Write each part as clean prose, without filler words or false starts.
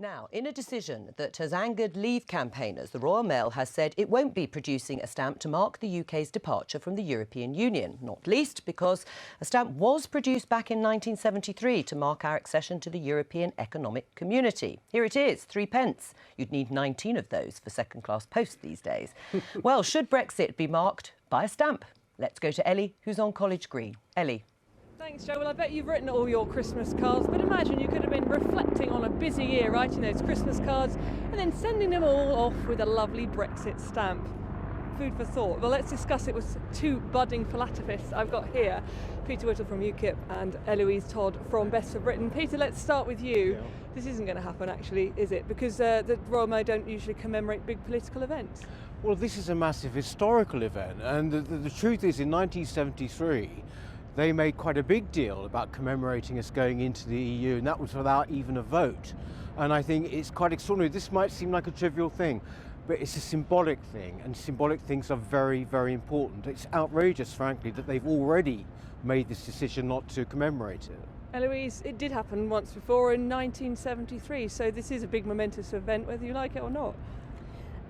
Now, in a decision that has angered Leave campaigners, the Royal Mail has said it won't be producing a stamp to mark the UK's departure from the European Union, not least because a stamp was produced back in 1973 to mark our accession to the European Economic Community. Here it is, 3p. You'd need 19 of those for second-class post these days. Well, should Brexit be marked by a stamp? Let's go to Ellie, who's on College Green. Ellie. Thanks, Joe. Well, I bet you've written all your Christmas cards, but imagine you could have been reflecting on a busy year, writing those Christmas cards and then sending them all off with a lovely Brexit stamp. Food for thought. Well, let's discuss it with two budding philanthropists I've got here. Peter Whittle from UKIP and Eloise Todd from Best for Britain. Peter, let's start with you. Yeah. This isn't going to happen, actually, is it? Because the Royal Mail don't usually commemorate big political events. Well, this is a massive historical event, and the truth is, in 1973, they made quite a big deal about commemorating us going into the EU, and that was without even a vote. And I think it's quite extraordinary. This might seem like a trivial thing, but it's a symbolic thing, and symbolic things are very, very important. It's outrageous, frankly, that they've already made this decision not to commemorate it. Eloise, it did happen once before in 1973, so this is a big momentous event, whether you like it or not.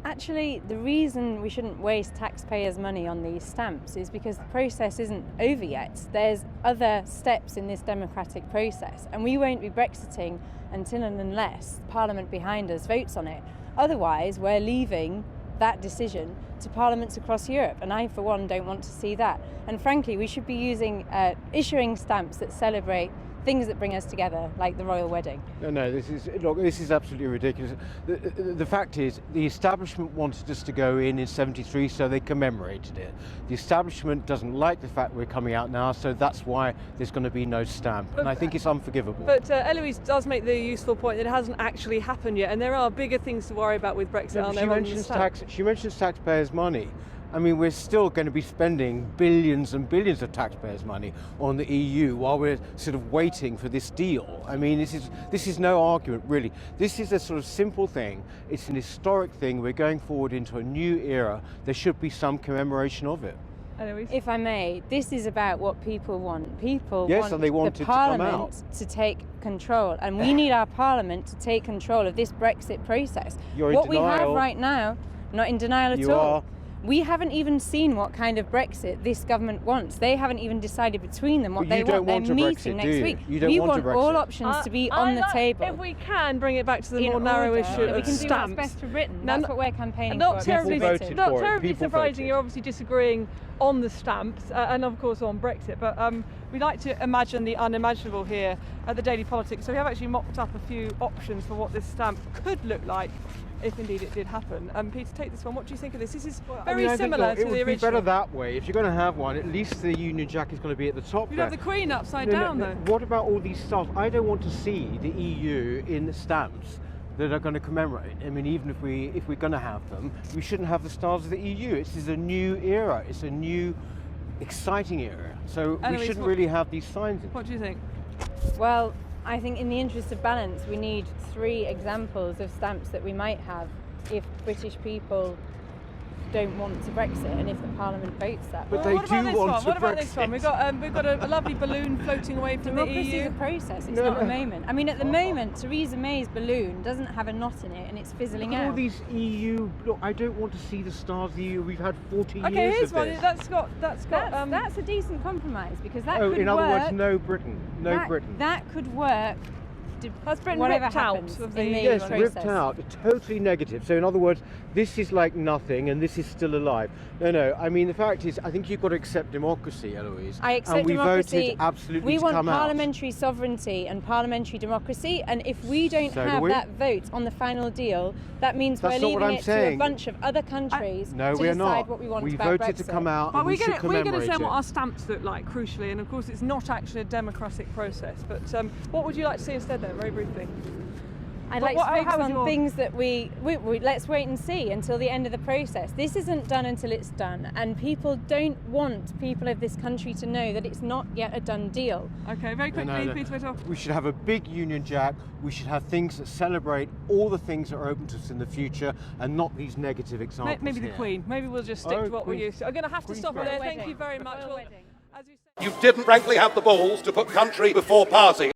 Actually, the reason we shouldn't waste taxpayers' money on these stamps is because the process isn't over yet. There's other steps in this democratic process, and we won't be Brexiting until and unless Parliament behind us votes on it. Otherwise, we're leaving that decision to parliaments across Europe, and I, for one, don't want to see that. And frankly, we should be issuing stamps that celebrate things that bring us together, like the royal wedding. No, this is absolutely ridiculous. The fact is, the establishment wanted us to go in 73, so they commemorated it. The establishment doesn't like the fact we're coming out now, so that's why there's going to be no stamp, and I think it's unforgivable. But Eloise does make the useful point that it hasn't actually happened yet, and there are bigger things to worry about with Brexit, aren't there? She mentions taxpayers' money. I mean, we're still going to be spending billions and billions of taxpayers' money on the EU while we're sort of waiting for this deal. I mean, this is no argument, really. This is a sort of simple thing. It's an historic thing. We're going forward into a new era. There should be some commemoration of it. Eloise? If I may, this is about what people want. People want and they want the Parliament to take control, and we need our Parliament to take control of this Brexit process. You're what in we denial. have right now, not in denial at you all. Are. We haven't even seen what kind of Brexit this government wants. They haven't even decided between them what they want. They're meeting next week. We want all options to be on the table. If we can bring it back to the more narrow issue of we can stamps. do what's best for Britain. That's what we're campaigning for. Not terribly surprising. Voted. You're obviously disagreeing on the stamps and of course on Brexit, but we like to imagine the unimaginable here at the Daily Politics. So we have actually mocked up a few options for what this stamp could look like if indeed it did happen. Peter, take this one. What do you think of this? This is very similar to the original. It would be better that way. If you're going to have one, at least the Union Jack is going to be at the top. You'd have the Queen upside down, though. What about all these stars? I don't want to see the EU in the stamps that are going to commemorate. I mean, even if we're going to have them, we shouldn't have the stars of the EU. This is a new era. It's a new, exciting era. So we shouldn't really have these signs. What do you think? Well, I think in the interest of balance, we need 3 examples of stamps that we might have if British people don't want to Brexit and if the Parliament votes that. But they do want to What about this one? We've got a lovely balloon floating away from the EU. Democracy is a process, it's not a moment. I mean, at the moment, Theresa May's balloon doesn't have a knot in it and it's fizzling out. All these EU, look, I don't want to see the stars of the EU. We've had 40 years of this. Okay, here's one. That's a decent compromise because that could work. In other words, no Britain. No Britain. That could work. That's Britain ripped out of the yes, ripped out, totally negative. So in other words, this is like nothing and this is still alive. No, I mean the fact is, I think you've got to accept democracy, Eloise. I accept and we democracy. Voted absolutely we to want come parliamentary sovereignty and parliamentary democracy, and if we don't have that vote on the final deal, that means we're leaving it to a bunch of other countries to decide what we want about Brexit. We voted to come out, but and we're going to say what our stamps look like, crucially, and of course it's not actually a democratic process. But what would you like to see instead then, very briefly? I'd like to focus on things that we let's wait and see until the end of the process. This isn't done until it's done, and people don't want people of this country to know that it's not yet a done deal. Okay, very quickly, Peter Whittle. We should have a big Union Jack. We should have things that celebrate all the things that are open to us in the future, and not these negative examples. Maybe the Queen. Maybe we'll just stick to what we're used to. I'm going to have to stop it there. Thank you very much. You didn't frankly have the balls to put country before party.